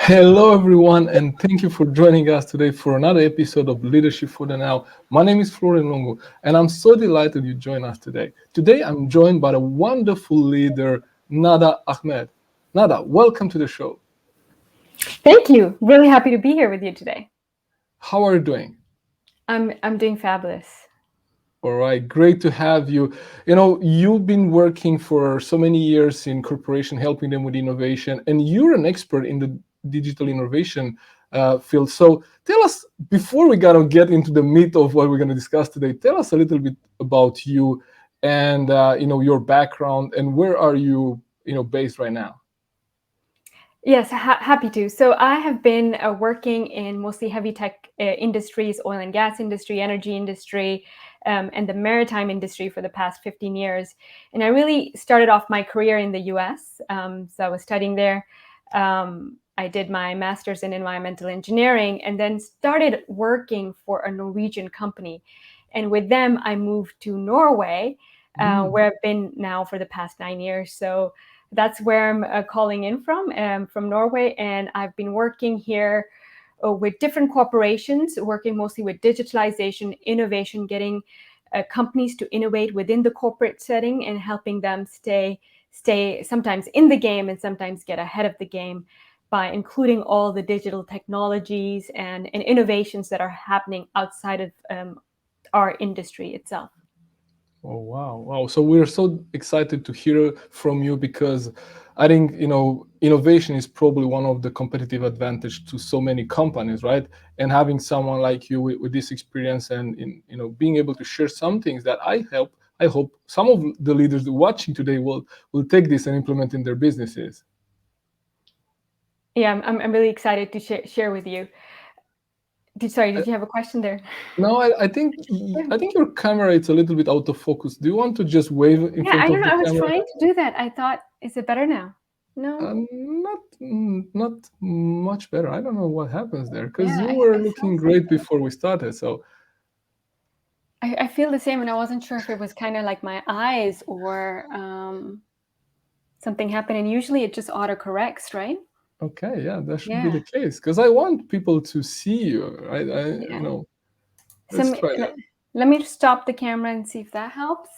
Hello, everyone, and thank you for joining us today for another episode of Leadership for the Now. My name is Florin Lungu, and I'm so delighted you join us today. Today, I'm joined by a wonderful leader, Nada Ahmed. Nada, welcome to the show. Thank you. Really happy to be here with you today. How are you doing? I'm doing fabulous. All right, great to have you. You've been working for so many years in corporation, helping them with innovation, and you're an expert in the digital innovation field. So tell us, before we gotta get into the meat of what we're gonna discuss today, tell us a little bit about you and your background and where are you, based right now. Yes, happy to. So I have been working in mostly heavy tech industries, oil and gas industry, energy industry, and the maritime industry for the past 15 years. And I really started off my career in the US. So I was studying there. I did my master's in environmental engineering and then started working for a Norwegian company. And with them, I moved to Norway, where I've been now for the past 9 years. So that's where I'm calling in from Norway. And I've been working here with different corporations, working mostly with digitalization, innovation, getting companies to innovate within the corporate setting and helping them stay sometimes in the game and sometimes get ahead of the game by including all the digital technologies and innovations that are happening outside of our industry itself. Oh, wow. Wow. So we're so excited to hear from you because I think, innovation is probably one of the competitive advantage to so many companies, right? And having someone like you with this experience and being able to share some things that I hope some of the leaders watching today will take this and implement in their businesses. Yeah, I'm really excited to share with you. Did you have a question there? No, I think Yeah. I think your camera is a little bit out of focus. Do you want to just wave in Yeah, I front don't of know. the I was camera? trying to do that. I thought, is it better now? No. Not much better. I don't know what happens there because Yeah, you I were felt looking great something. before we started. So I feel the same, and I wasn't sure if it was kind of like my eyes or something happened. And usually it just autocorrects, right? okay, yeah, that should be the Yeah, case because I want people to see you. yeah. So Let's try that. let me stop the camera and see if that helps.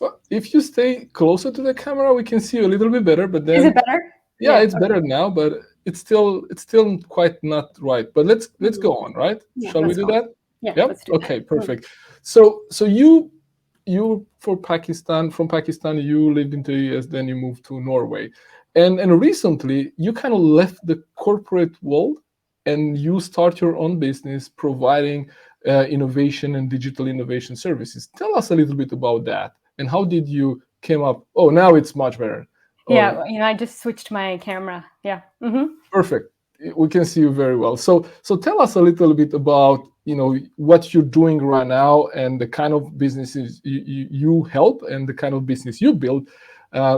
Well, if you stay closer to the camera, we can see you a little bit better. But Is it then, better? yeah, Yeah. it's Okay. better now, but it's still quite not right. But let's Mhm. go on, right? Yeah. Shall we Let's do go. that? Yeah. Yep. Let's do that. Okay, perfect. So you for Pakistan from Pakistan you lived in the US, then you moved to Norway, and recently you kind of left the corporate world and you start your own business providing innovation and digital innovation services. Tell us a little bit about that and how did you came up? Oh, now it's much better. Oh, Yeah. I just switched my camera. Yeah. Mm-hmm. perfect. We can see you very well. So tell us a little bit about what you're doing right now and the kind of businesses you help and the kind of business you build,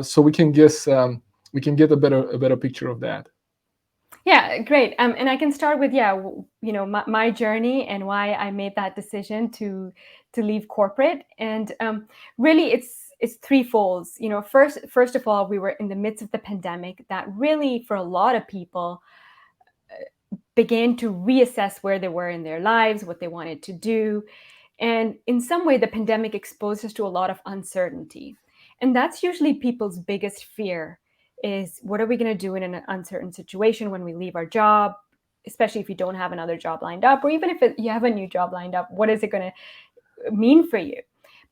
so we can get a better picture of that. Yeah, great. And I can start with my journey and why I made that decision to leave corporate. And really, it's threefold. First of all, we were in the midst of the pandemic that really, for a lot of people, began to reassess where they were in their lives, what they wanted to do, and in some way, the pandemic exposed us to a lot of uncertainty, and that's usually people's biggest fear is what are we going to do in an uncertain situation when we leave our job, especially if you don't have another job lined up, or even if you have a new job lined up, what is it going to mean for you?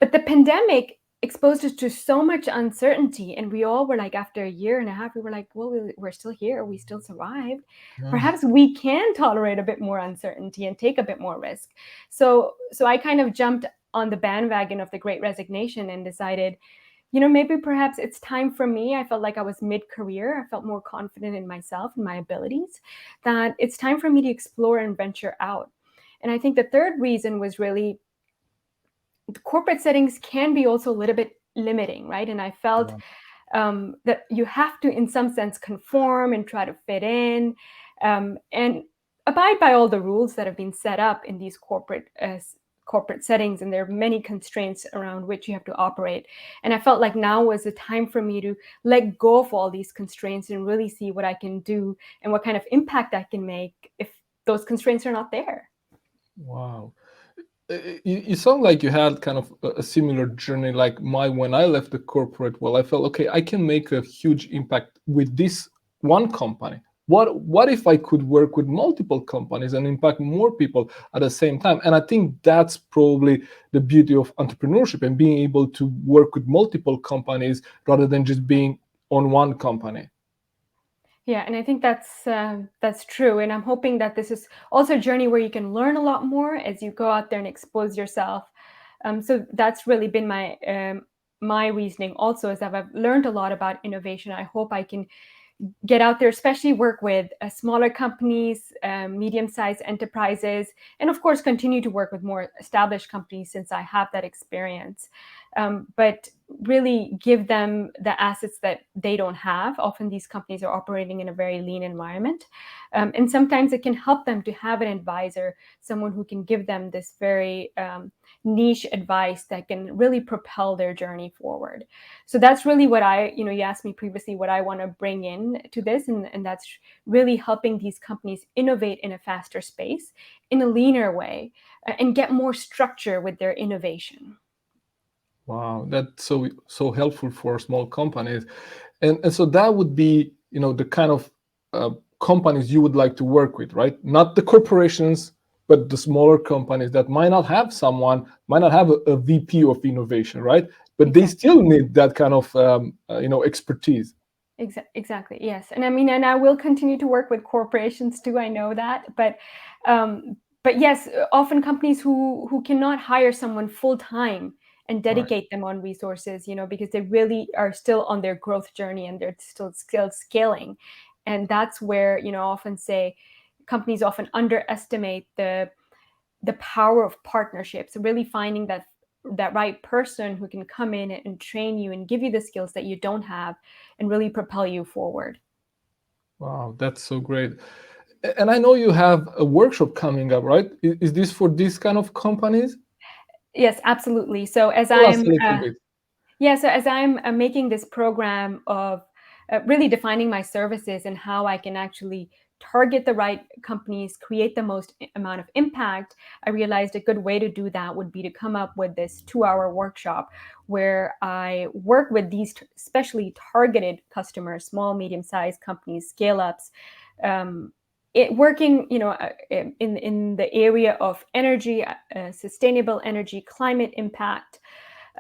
But the pandemic exposed us to so much uncertainty, and we all were like, after a year and a half, we were like, well, we're still here, we still survived. Yeah. Perhaps we can tolerate a bit more uncertainty and take a bit more risk. So I kind of jumped on the bandwagon of the Great Resignation and decided, maybe perhaps it's time for me. I felt like I was mid-career. I felt more confident in myself and my abilities, that it's time for me to explore and venture out. And I think the third reason was really the corporate settings can be also a little bit limiting, right? And I felt Yeah. that you have to, in some sense, conform and try to fit in, and abide by all the rules that have been set up in these corporate corporate settings, and there are many constraints around which you have to operate. And I felt like now was the time for me to let go of all these constraints and really see what I can do and what kind of impact I can make if those constraints are not there. Wow. You sound like you had kind of a similar journey like mine. When I left the corporate world, I felt, okay, I can make a huge impact with this one company. What if I could work with multiple companies and impact more people at the same time? And I think that's probably the beauty of entrepreneurship and being able to work with multiple companies rather than just being on one company. Yeah, and I think that's true. And I'm hoping that this is also a journey where you can learn a lot more as you go out there and expose yourself. So that's really been my reasoning. Also, is that I've learned a lot about innovation. I hope I can get out there, especially work with smaller companies, medium-sized enterprises, and of course continue to work with more established companies since I have that experience. But really give them the assets that they don't have. Often these companies are operating in a very lean environment. And sometimes it can help them to have an advisor, someone who can give them this very niche advice that can really propel their journey forward. So that's really what you asked me previously what I want to bring in to this. And that's really helping these companies innovate in a faster space, in a leaner way, and get more structure with their innovation. Wow, that's so helpful for small companies, and so that would be the kind of companies you would like to work with, right? Not the corporations, but the smaller companies that might not have a VP of innovation, right? But they Exactly. still need that kind of expertise. Exactly. Yes. And I mean, and I will continue to work with corporations too. I know that, but yes, often companies who cannot hire someone full time and Right. dedicate them on resources, because they really are still on their growth journey and they're still scaling, and that's where I often say companies often underestimate the power of partnerships. Really finding that right person who can come in and train you and give you the skills that you don't have and really propel you forward. Wow, that's so great. And I know you have a workshop coming up, right? Is this for this kind of companies? Yes, absolutely. So as Tell us I'm a little bit. yeah, so as I'm making this program of really defining my services and how I can actually target the right companies, create the most amount of impact, I realized a good way to do that would be to come up with this 2-hour workshop where I work with these specially targeted customers, small, medium-sized companies, scale-ups, working, in the area of energy, sustainable energy, climate impact.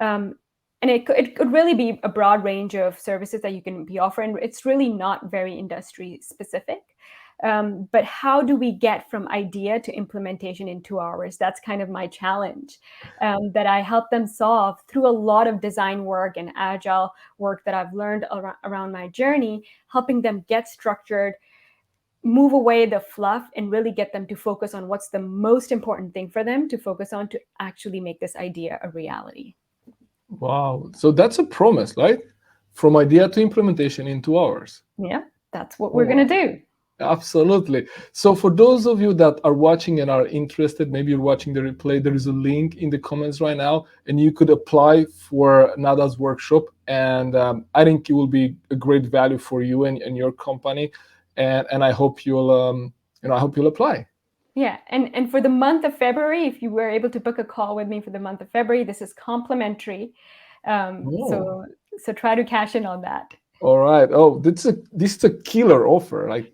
Um, and it could really be a broad range of services that you can be offering. It's really not very industry specific. But how do we get from idea to implementation in 2 hours? That's kind of my challenge that I help them solve through a lot of design work and agile work that I've learned around my journey, helping them get structured, move away the fluff, and really get them to focus on what's the most important thing for them to focus on to actually make this idea a reality. Wow. So that's a promise, right? From idea to implementation in 2 hours. Yeah, that's what Oh, we're going wow. to do. Absolutely. So for those of you that are watching and are interested, maybe you're watching the replay, there is a link in the comments right now, and you could apply for Nada's workshop. And I think it will be a great value for you and your company. And I hope you'll apply. Yeah, and for the month of February, if you were able to book a call with me for the month of February, this is complimentary. Oh. So try to cash in on that. All right. Oh, this is a killer offer. Like,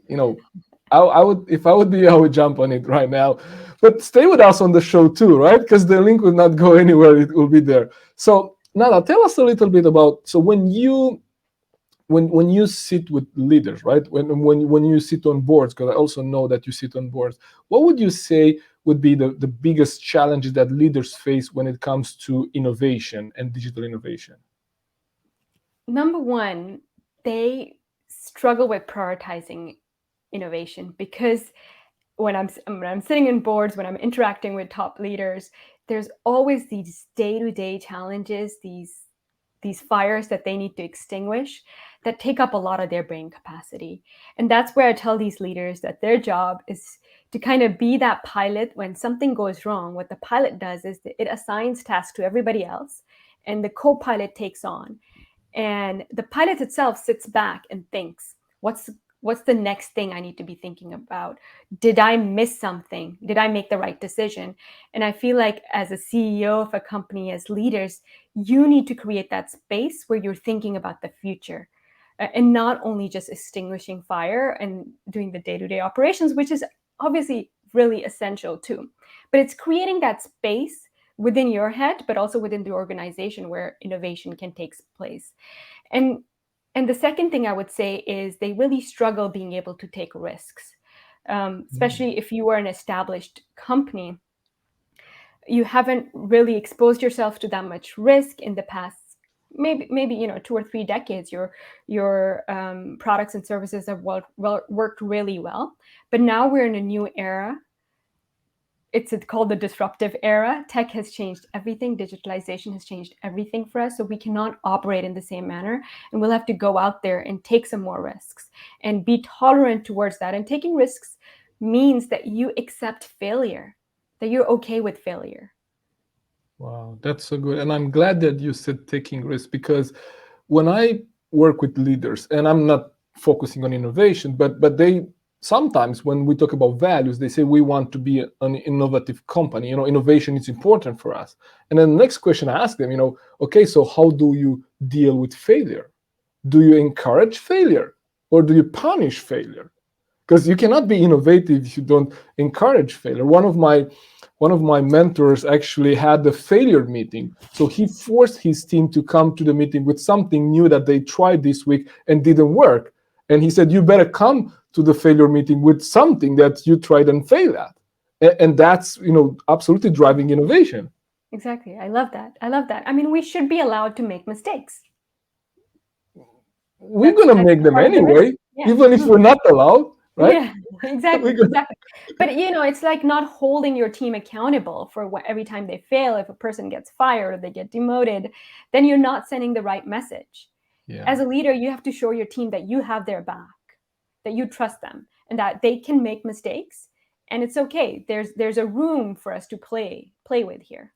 I would, if I would be you, I would jump on it right now. But stay with us on the show too, right? Because the link will not go anywhere. It will be there. So Nada, tell us a little bit about, so when you sit with leaders, right? When you sit on boards, because I also know that you sit on boards, what would you say would be the biggest challenges that leaders face when it comes to innovation and digital innovation? Number one, they struggle with prioritizing innovation because when I'm sitting in boards, when I'm interacting with top leaders, there's always these day-to-day challenges, these fires that they need to extinguish that take up a lot of their brain capacity. And that's where I tell these leaders that their job is to kind of be that pilot. When something goes wrong, what the pilot does is that it assigns tasks to everybody else, and the co-pilot takes on. And the pilot itself sits back and thinks, what's the next thing I need to be thinking about? Did I miss something? Did I make the right decision? And I feel like as a CEO of a company, as leaders, you need to create that space where you're thinking about the future, and not only just extinguishing fire and doing the day-to-day operations, which is obviously really essential too. But it's creating that space within your head, but also within the organization where innovation can take place. And the second thing I would say is they really struggle being able to take risks, especially if you are an established company. You haven't really exposed yourself to that much risk in the past. Maybe 2 or 3 decades. Your products and services have worked really well, but now we're in a new era. It's called the disruptive era. Tech has changed everything. Digitalization has changed everything for us. So we cannot operate in the same manner. And we'll have to go out there and take some more risks and be tolerant towards that. And taking risks means that you accept failure, that you're okay with failure. Wow, that's so good. And I'm glad that you said taking risks, because when I work with leaders, and I'm not focusing on innovation, but they sometimes, when we talk about values, they say we want to be an innovative company. Innovation is important for us. And then the next question I ask them, okay, so how do you deal with failure? Do you encourage failure, or do you punish failure? Because you cannot be innovative if you don't encourage failure. One of my mentors actually had a failure meeting. So he forced his team to come to the meeting with something new that they tried this week and didn't work. And he said, you better come to the failure meeting with something that you tried and failed at. And that's, absolutely driving innovation. Exactly. I love that. I mean, we should be allowed to make mistakes. We're going to make them anyway, even if we're not allowed. Right? Yeah, exactly. But it's like not holding your team accountable for every time they fail. If a person gets fired or they get demoted, then you're not sending the right message. Yeah. As a leader, you have to show your team that you have their back, that you trust them, and that they can make mistakes, and it's okay. There's a room for us to play with here.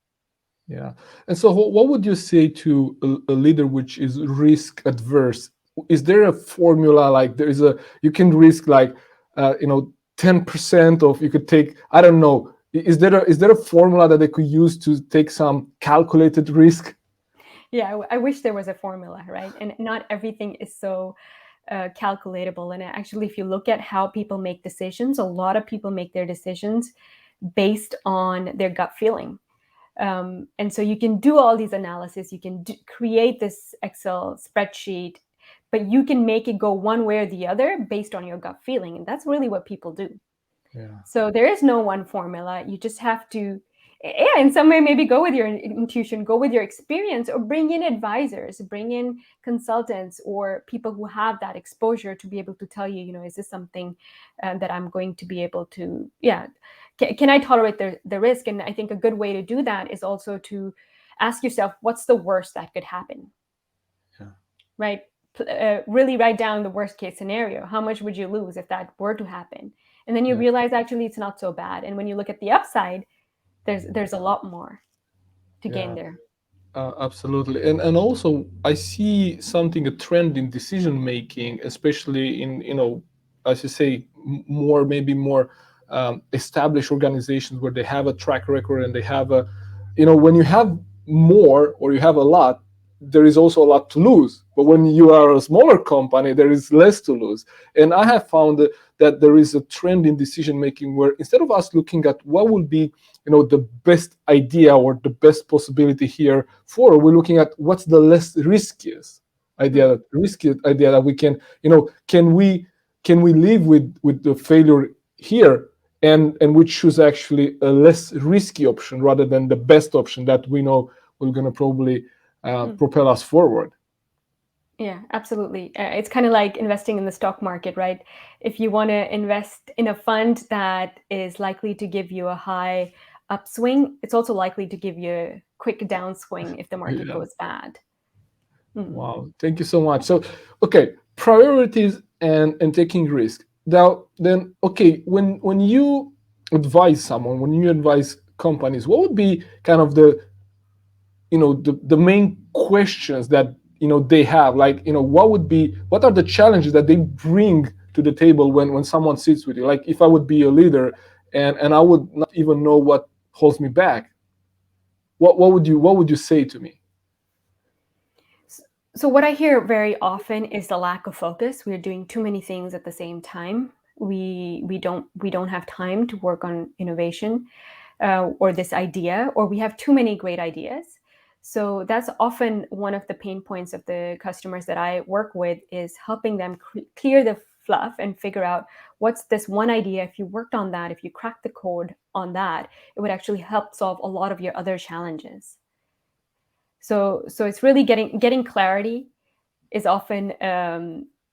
Yeah. And so what would you say to a leader which is risk adverse? Is there a formula, like you can risk like 10% of, you could take, I don't know, is there a formula that they could use to take some calculated risk? Yeah, I wish there was a formula, right? And not everything is so calculatable. And actually, if you look at how people make decisions, a lot of people make their decisions based on their gut feeling. And so you can do all these analysis, you can create this Excel spreadsheet, but you can make it go one way or the other based on your gut feeling. And that's really what people do. Yeah. So there is no one formula. You just have to, in some way, maybe go with your intuition, go with your experience, or bring in advisors, bring in consultants or people who have that exposure to be able to tell you, is this something that I'm going to be able to, can I tolerate the risk? And I think a good way to do that is also to ask yourself, what's the worst that could happen? Yeah. Right? Really write down the worst case scenario. How much would you lose if that were to happen? And then you realize actually it's not so bad. And when you look at the upside, there's a lot more to gain there. Absolutely. And also I see a trend in decision making, especially in, as you say, maybe more established organizations where they have a track record and they have when you have more or you have a lot, there is also a lot to lose. But when you are a smaller company, there is less to lose. And I have found that there is a trend in decision making where instead of us looking at what will be the best idea or the best possibility here we're looking at what's the less riskiest idea, that we can, can we live with the failure here, and we choose actually a less risky option rather than the best option that we know we're going to probably propel us forward. Yeah, absolutely. It's kind of like investing in the stock market, right? If you want to invest in a fund that is likely to give you a high upswing, it's also likely to give you a quick downswing if the market goes bad. Wow, thank you so much. So, okay, priorities and taking risk. Now, then, okay, when you advise someone, when you advise companies, what would be kind of the, the main questions that they have, like, what are the challenges that they bring to the table when someone sits with you? Like, if I would be a leader and I would not even know what holds me back, what would you say to me? So what I hear very often is the lack of focus. We're doing too many things at the same time. We don't have time to work on innovation, or this idea, or we have too many great ideas. So that's often one of the pain points of the customers that I work with, is helping them clear the fluff and figure out what's this one idea. If you worked on that, if you cracked the code on that, it would actually help solve a lot of your other challenges. So it's really getting clarity is often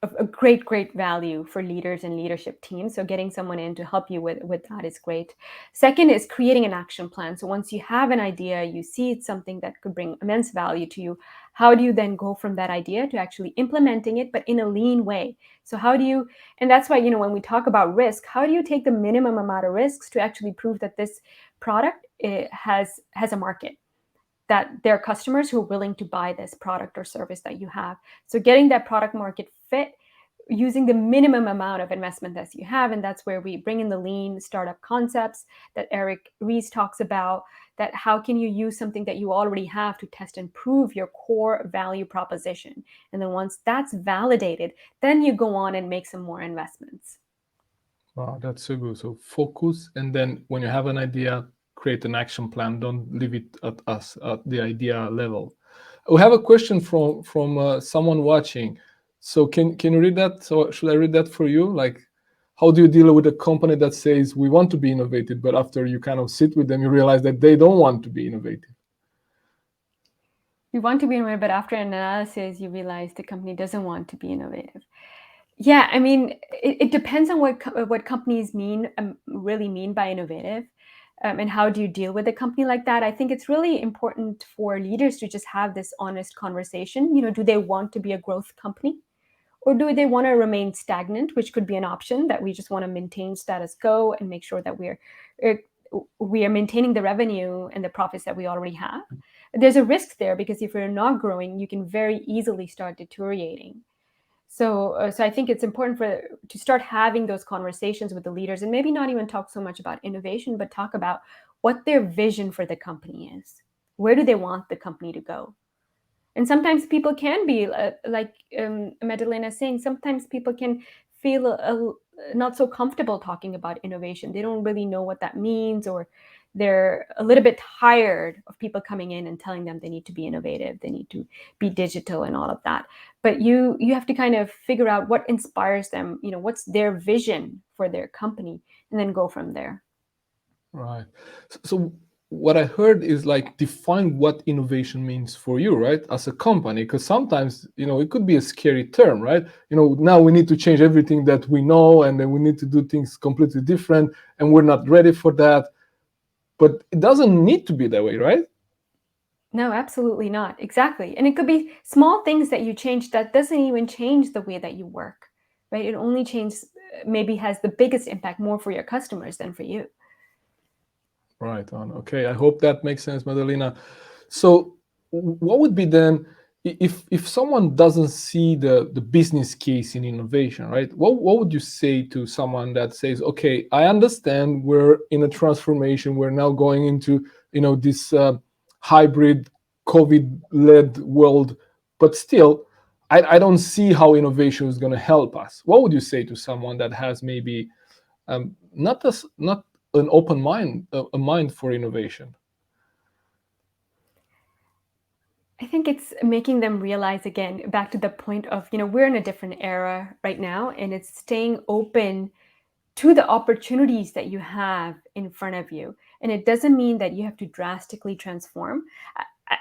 a great value for leaders and leadership teams. So getting someone in to help you with that is great. Second is creating an action plan. So once you have an idea, you see it's something that could bring immense value to you, how do you then go from that idea to actually implementing it, but in a lean way? So how do you, and that's why, when we talk about risk, how do you take the minimum amount of risks to actually prove that this product has a market, that there are customers who are willing to buy this product or service that you have. So getting that product market fit using the minimum amount of investment that you have. And that's where we bring in the lean startup concepts that Eric Ries talks about, that how can you use something that you already have to test and prove your core value proposition. And then once that's validated, then you go on and make some more investments. Wow, that's so good. So focus, and then when you have an idea, create an action plan. Don't leave it at us at the idea level. We have a question from someone watching. So can you read that? So should I read that for you? Like, how do you deal with a company that says we want to be innovative, but after you kind of sit with them, you realize that they don't want to be innovative? You want to be innovative, but after an analysis, you realize the company doesn't want to be innovative. Yeah, I mean, it depends on what companies really mean by innovative, and how do you deal with a company like that. I think it's really important for leaders to just have this honest conversation. Do they want to be a growth company, or do they want to remain stagnant, which could be an option, that we just want to maintain status quo and make sure that uh, we are maintaining the revenue and the profits that we already have. There's a risk there, because if you're not growing, you can very easily start deteriorating. So I think it's important to start having those conversations with the leaders, and maybe not even talk so much about innovation, but talk about what their vision for the company is. Where do they want the company to go? And sometimes people can be like Madeleine is saying. Sometimes people can feel not so comfortable talking about innovation. They don't really know what that means, or they're a little bit tired of people coming in and telling them they need to be innovative, they need to be digital and all of that. But you have to kind of figure out what inspires them, what's their vision for their company, and then go from there. Right. So what I heard is, like, define what innovation means for you, right? As a company, because sometimes, it could be a scary term, right? Now we need to change everything that we know, and then we need to do things completely different, and we're not ready for that. But it doesn't need to be that way, right? No, absolutely not. Exactly. And it could be small things that you change that doesn't even change the way that you work, right? It only changes, maybe has the biggest impact more for your customers than for you. Right on. Okay, I hope that makes sense, Madalena. So, what would be then, if someone doesn't see the business case in innovation, right? What would you say to someone that says, okay, I understand we're in a transformation, we're now going into this hybrid COVID-led world, but still, I don't see how innovation is going to help us. What would you say to someone that has maybe not an open mind, a mind for innovation? I think it's making them realize, again, back to the point of, we're in a different era right now, and it's staying open to the opportunities that you have in front of you. And it doesn't mean that you have to drastically transform.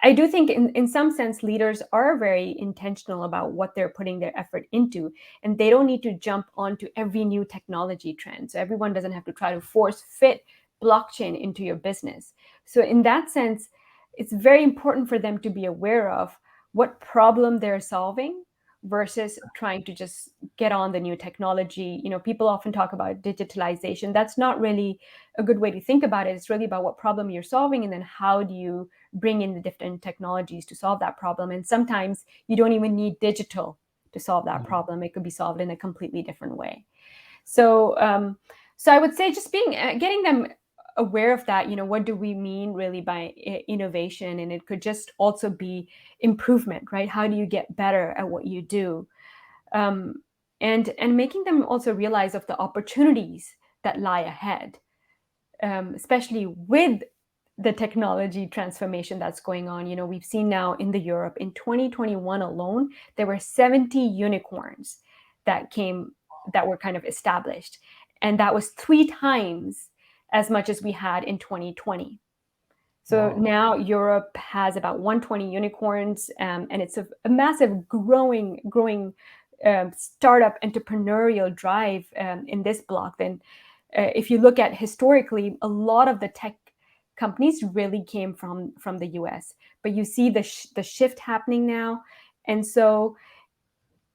I do think in some sense, leaders are very intentional about what they're putting their effort into, and they don't need to jump onto every new technology trend. So everyone doesn't have to try to force fit blockchain into your business. So in that sense, it's very important for them to be aware of what problem they're solving versus trying to just get on the new technology. People often talk about digitalization. That's not really a good way to think about it. It's really about what problem you're solving, and then how do you bring in the different technologies to solve that problem. And sometimes you don't even need digital to solve that problem. It could be solved in a completely different way. So I would say just getting them aware of that. What do we mean really by innovation? And it could just also be improvement, right? How do you get better at what you do? And making them also realize of the opportunities that lie ahead, especially with the technology transformation that's going on. We've seen now in Europe in 2021 alone, there were 70 unicorns that were kind of established, and that was 3 times as much as we had in 2020. So Wow. now Europe has about 120 unicorns, and it's a massive growing startup entrepreneurial drive in this block. Then if you look at historically, a lot of the tech companies really came from the US, but you see the shift happening now. And so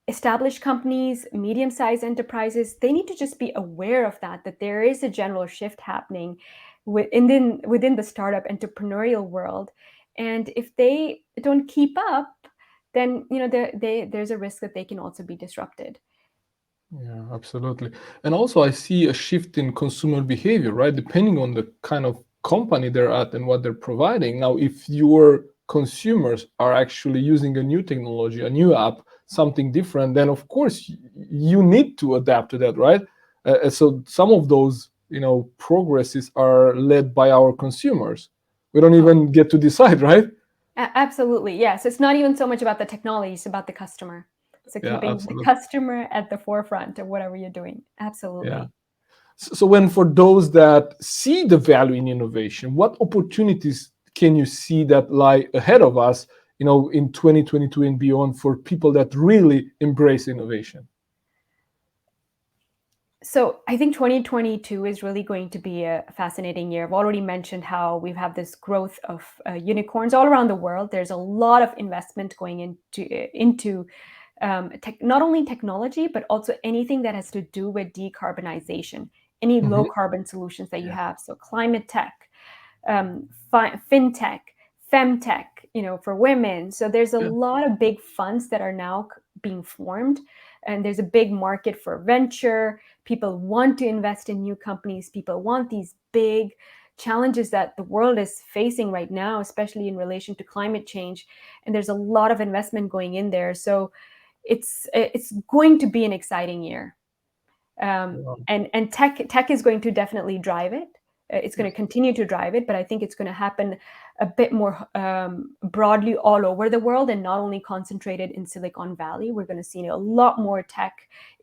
established companies, medium-sized enterprises, they need to just be aware of that there is a general shift happening within the startup entrepreneurial world. And if they don't keep up, then there's a risk that they can also be disrupted. Yeah, absolutely. And also, I see a shift in consumer behavior, right? Depending on the kind of company they're at and what they're providing. Now, if your consumers are actually using a new technology, a new app, something different, then of course you need to adapt to that, right? So some of those, progresses are led by our consumers. We don't Oh, even get to decide, right? absolutely. Yes. It's not even so much about the technology, it's about the customer. So Yeah, keeping the absolutely. customer at the forefront of whatever you're doing. Yeah. Absolutely. So when for those that see the value in innovation, what opportunities can you see that lie ahead of us, in 2022 and beyond for people that really embrace innovation? So I think 2022 is really going to be a fascinating year. I've already mentioned how we have this growth of unicorns all around the world. There's a lot of investment going into not only technology, but also anything that has to do with decarbonization, any low Mhm. carbon solutions that you Yeah. have. So climate tech, fintech, femtech, for women. So there's a Yeah. lot of big funds that are now being formed, and there's a big market for venture. People want to invest in new companies. People want these big challenges that the world is facing right now, especially in relation to climate change. And there's a lot of investment going in there. So it's going to be an exciting year. Wow. And tech is going to definitely drive it. It's going to continue to drive it, but I think it's going to happen a bit more broadly all over the world, and not only concentrated in Silicon Valley. We're going to see a lot more tech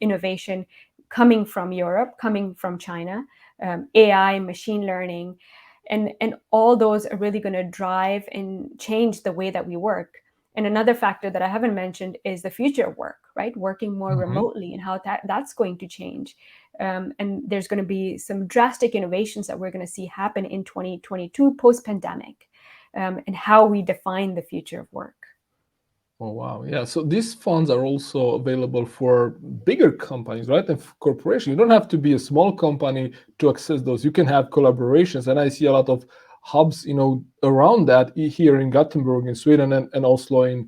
innovation coming from Europe, coming from China, AI, machine learning, and all those are really going to drive and change the way that we work. And another factor that I haven't mentioned is the future of work, right? Working more Mhm. remotely, and how that's going to change. And there's going to be some drastic innovations that we're going to see happen in 2022 post-pandemic, and how we define the future of work. Oh, wow. Yeah. So these funds are also available for bigger companies, right? And corporations. You don't have to be a small company to access those. You can have collaborations. And I see a lot of hubs, around that here in Gothenburg in Sweden and Oslo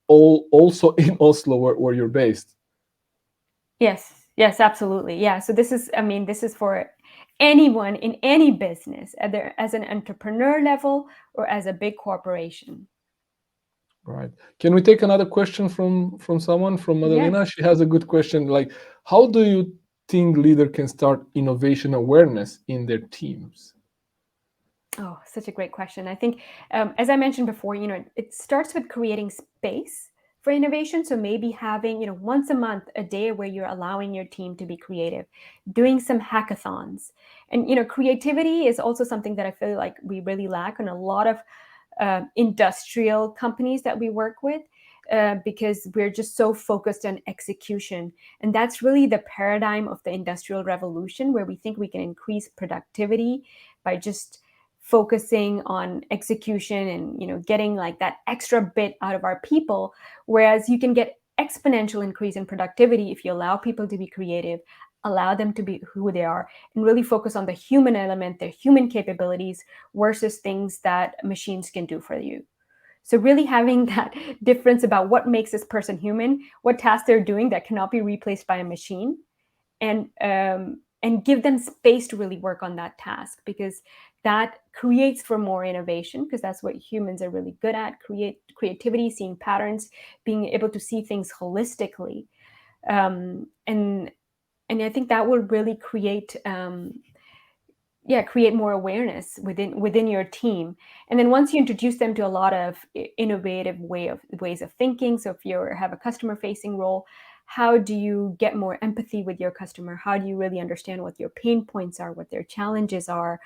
also in Oslo where you're based. Yes, absolutely. Yeah. So this is for anyone in any business, either as an entrepreneur level or as a big corporation. Right. Can we take another question from someone from Yes. Madalena? She has a good question. Like, how do you think leader can start innovation awareness in their teams? Oh, such a great question. I think, as I mentioned before, it starts with creating space for innovation. So maybe having, once a month, a day where you're allowing your team to be creative, doing some hackathons. And, creativity is also something that I feel like we really lack on a lot of industrial companies that we work with. Because we're just so focused on execution. And that's really the paradigm of the Industrial Revolution, where we think we can increase productivity by just focusing on execution and getting like that extra bit out of our people, whereas you can get exponential increase in productivity if you allow people to be creative, allow them to be who they are, and really focus on the human element, their human capabilities, versus things that machines can do for you. So really having that difference about what makes this person human, what tasks they're doing that cannot be replaced by a machine, and give them space to really work on that task, because that creates for more innovation, because that's what humans are really good at: creativity, seeing patterns, being able to see things holistically, and I think that will really create more awareness within your team. And then once you introduce them to a lot of innovative ways of thinking, so if you have a customer facing role, how do you get more empathy with your customer? How do you really understand what your pain points are, what their challenges are?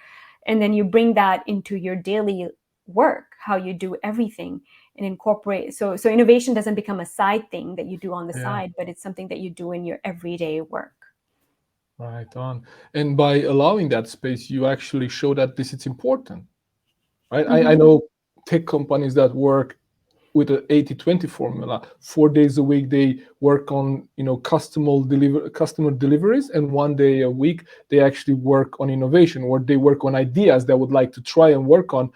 And then you bring that into your daily work, how you do everything, and incorporate. So innovation doesn't become a side thing that you do on the side, but it's something that you do in your everyday work. Right on. And by allowing that space, you actually show that this is important, right? I know tech companies that work with an 80-20 formula. 4 days a week they work on customer deliveries, and 1 day a week they actually work on innovation, or they work on ideas they would like to try and work on.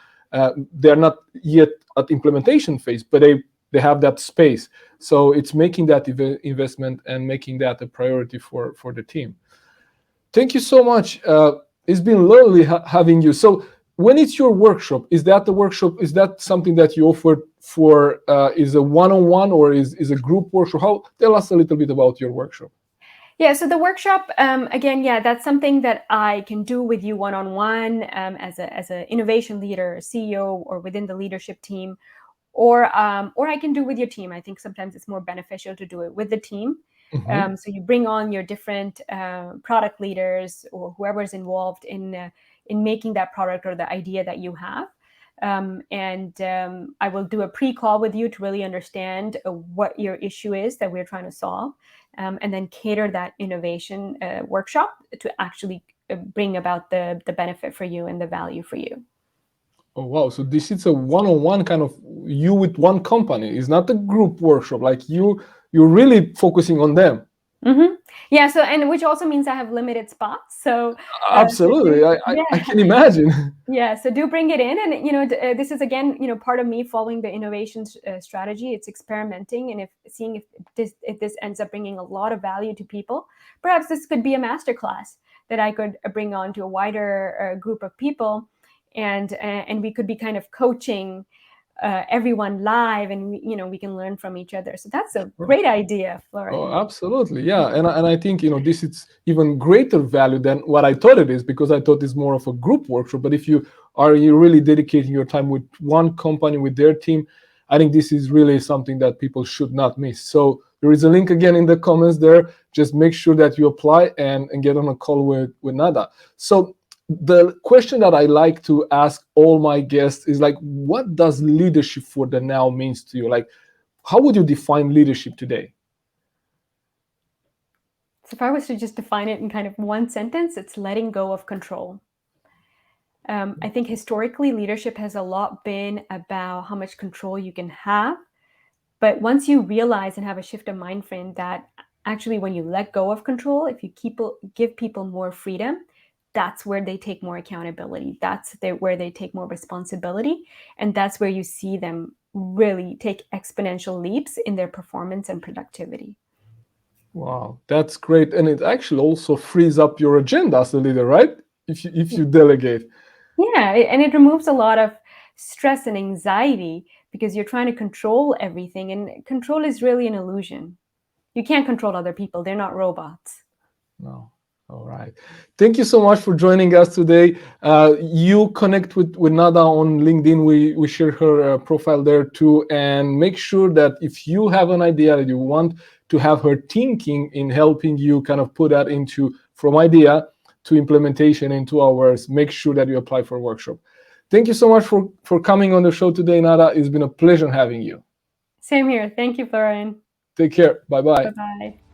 They're not yet at implementation phase, but they have that space. So it's making that investment and making that a priority for the team. Thank you so much. It's been lovely having you. So when it's your workshop, is that something that you offer for, is a one-on-one, or is a group workshop? Tell us a little bit about your workshop. Yeah, so the workshop, again, that's something that I can do with you one-on-one, as an innovation leader, CEO, or within the leadership team, or I can do with your team. I think sometimes it's more beneficial to do it with the team. So you bring on your different product leaders or whoever's involved in making that product or the idea that you have. And I will do a pre-call with you to really understand what your issue is that we're trying to solve, and then cater that innovation workshop to actually bring about the benefit for you and the value for you. Oh, wow. So this is a one-on-one kind of, you with one company. It's not a group workshop. Like you're really focusing on them. Yeah. So, and which also means I have limited spots. So absolutely, I can imagine. Yeah. So do bring it in, and this is again, part of me following the innovation strategy. It's experimenting, and seeing if this ends up bringing a lot of value to people. Perhaps this could be a masterclass that I could bring on to a wider group of people, and we could be kind of coaching everyone live, and we can learn from each other. So that's a great idea, Florin. Oh, absolutely, yeah. And I think this is even greater value than what I thought it is, because I thought it's more of a group workshop. But if you're really dedicating your time with one company, with their team, I think this is really something that people should not miss. So there is a link again in the comments there. Just make sure that you apply and get on a call with Nada. So the question that I like to ask all my guests is, like, what does leadership for the now means to you? Like, how would you define leadership today? So if I was to just define it in kind of one sentence, it's letting go of control. I think historically, leadership has a lot been about how much control you can have. But once you realize and have a shift of mind frame that actually when you let go of control, if you give people more freedom, that's where they take more accountability. That's where they take more responsibility. And that's where you see them really take exponential leaps in their performance and productivity. Wow, that's great. And it actually also frees up your agenda as a leader, right? If you delegate. Yeah, and it removes a lot of stress and anxiety, because you're trying to control everything, and control is really an illusion. You can't control other people. They're not robots. No. All right. Thank you so much for joining us today. You connect with Nada on LinkedIn. We share her profile there too. And make sure that if you have an idea that you want to have her thinking in helping you kind of put that from idea to implementation in 2 hours, make sure that you apply for a workshop. Thank you so much for coming on the show today, Nada. It's been a pleasure having you. Same here. Thank you, Florin. Take care. Bye-bye. Bye-bye.